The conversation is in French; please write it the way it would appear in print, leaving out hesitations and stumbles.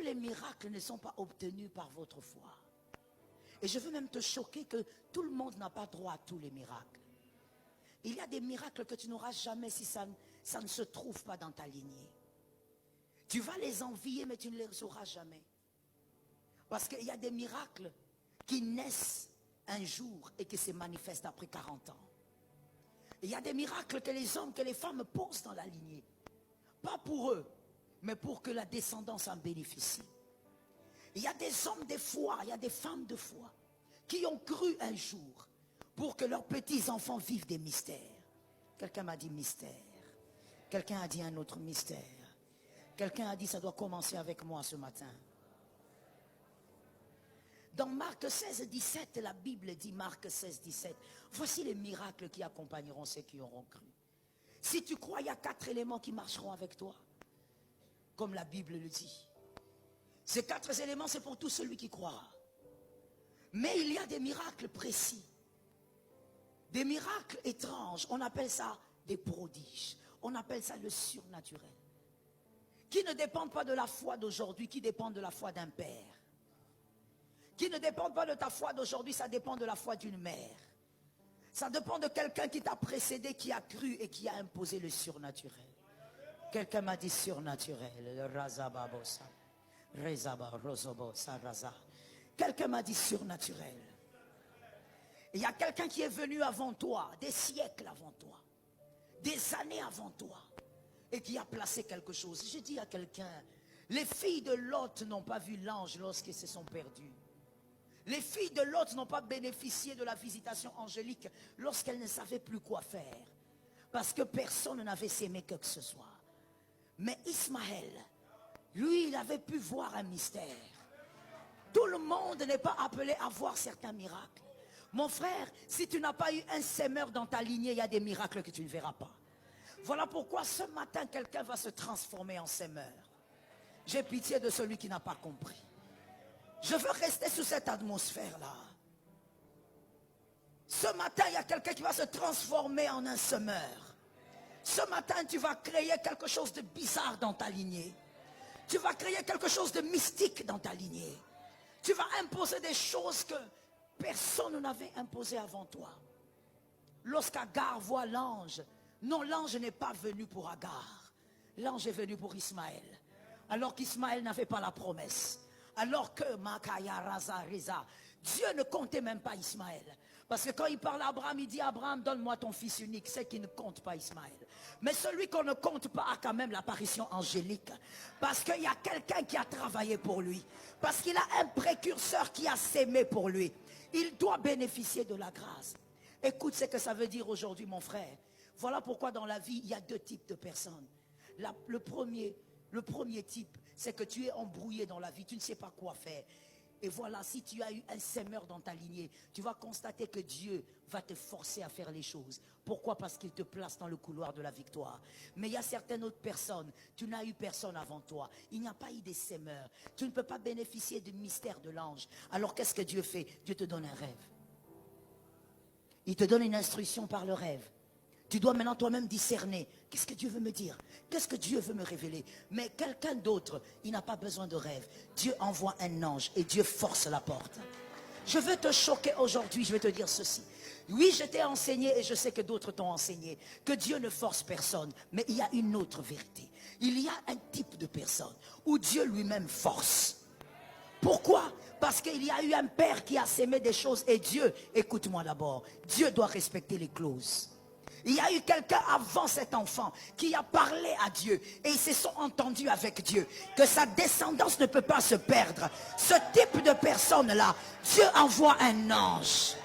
les miracles ne sont pas obtenus par votre foi. Et je veux même te choquer que tout le monde n'a pas droit à tous les miracles. Il y a des miracles que tu n'auras jamais si ça ne se trouve pas dans ta lignée. Tu vas les envier, mais tu ne les auras jamais. Parce qu'il y a des miracles qui naissent un jour et qui se manifestent après 40 ans. Il y a des miracles que les hommes, que les femmes posent dans la lignée. Pas pour eux, mais pour que la descendance en bénéficie. Il y a des hommes de foi, il y a des femmes de foi qui ont cru un jour pour que leurs petits-enfants vivent des mystères. Quelqu'un m'a dit mystère. Quelqu'un a dit un autre mystère. Quelqu'un a dit ça doit commencer avec moi ce matin. Dans Marc 16, 17, la Bible dit, Marc 16, 17, voici les miracles qui accompagneront ceux qui auront cru. Si tu crois, il y a 4 éléments qui marcheront avec toi, comme la Bible le dit. Ces 4 éléments, c'est pour tout celui qui croira. Mais il y a des miracles précis, des miracles étranges, on appelle ça des prodiges, on appelle ça le surnaturel, qui ne dépendent pas de la foi d'aujourd'hui, qui dépendent de la foi d'un père. Qui ne dépendent pas de ta foi d'aujourd'hui, ça dépend de la foi d'une mère. Ça dépend de quelqu'un qui t'a précédé, qui a cru et qui a imposé le surnaturel. Quelqu'un m'a dit surnaturel. Quelqu'un m'a dit surnaturel. Il y a quelqu'un qui est venu avant toi, des siècles avant toi, des années avant toi, et qui a placé quelque chose. J'ai dit à quelqu'un, les filles de Lot n'ont pas vu l'ange lorsqu'ils se sont perdus. Les filles de Lot n'ont pas bénéficié de la visitation angélique lorsqu'elles ne savaient plus quoi faire. Parce que personne n'avait s'aimé que ce soit. Mais Ismaël, lui, il avait pu voir un mystère. Tout le monde n'est pas appelé à voir certains miracles. Mon frère, si tu n'as pas eu un sémeur dans ta lignée, il y a des miracles que tu ne verras pas. Voilà pourquoi ce matin, quelqu'un va se transformer en sémeur. J'ai pitié de celui qui n'a pas compris. Je veux rester sous cette atmosphère-là. Ce matin, il y a quelqu'un qui va se transformer en un semeur. Ce matin, tu vas créer quelque chose de bizarre dans ta lignée. Tu vas créer quelque chose de mystique dans ta lignée. Tu vas imposer des choses que personne n'avait imposées avant toi. Lorsqu'Agar voit l'ange, non, l'ange n'est pas venu pour Agar. L'ange est venu pour Ismaël. Alors qu'Ismaël n'avait pas la promesse. Alors que Dieu ne comptait même pas Ismaël. Parce que quand il parle à Abraham, il dit Abraham, donne-moi ton fils unique. C'est qu'il ne compte pas Ismaël. Mais celui qu'on ne compte pas a quand même l'apparition angélique. Parce qu'il y a quelqu'un qui a travaillé pour lui. Parce qu'il a un précurseur qui a sémé pour lui. Il doit bénéficier de la grâce. Écoute ce que ça veut dire aujourd'hui, mon frère. Voilà pourquoi dans la vie, il y a 2 types de personnes. Le premier type, c'est que tu es embrouillé dans la vie, tu ne sais pas quoi faire. Et voilà, si tu as eu un sémeur dans ta lignée, tu vas constater que Dieu va te forcer à faire les choses. Pourquoi? Parce qu'il te place dans le couloir de la victoire. Mais il y a certaines autres personnes, tu n'as eu personne avant toi. Il n'y a pas eu des sémeurs. Tu ne peux pas bénéficier du mystère de l'ange. Alors qu'est-ce que Dieu fait? Dieu te donne un rêve. Il te donne une instruction par le rêve. Tu dois maintenant toi-même discerner. Qu'est-ce que Dieu veut me dire? Qu'est-ce que Dieu veut me révéler? Mais quelqu'un d'autre, il n'a pas besoin de rêve. Dieu envoie un ange et Dieu force la porte. Je veux te choquer aujourd'hui, je vais te dire ceci. Oui, je t'ai enseigné et je sais que d'autres t'ont enseigné que Dieu ne force personne. Mais il y a une autre vérité. Il y a un type de personne où Dieu lui-même force. Pourquoi? Parce qu'il y a eu un père qui a sémé des choses et Dieu, écoute-moi d'abord, Dieu doit respecter les clauses. Il y a eu quelqu'un avant cet enfant qui a parlé à Dieu et ils se sont entendus avec Dieu que sa descendance ne peut pas se perdre. Ce type de personne-là, Dieu envoie un ange.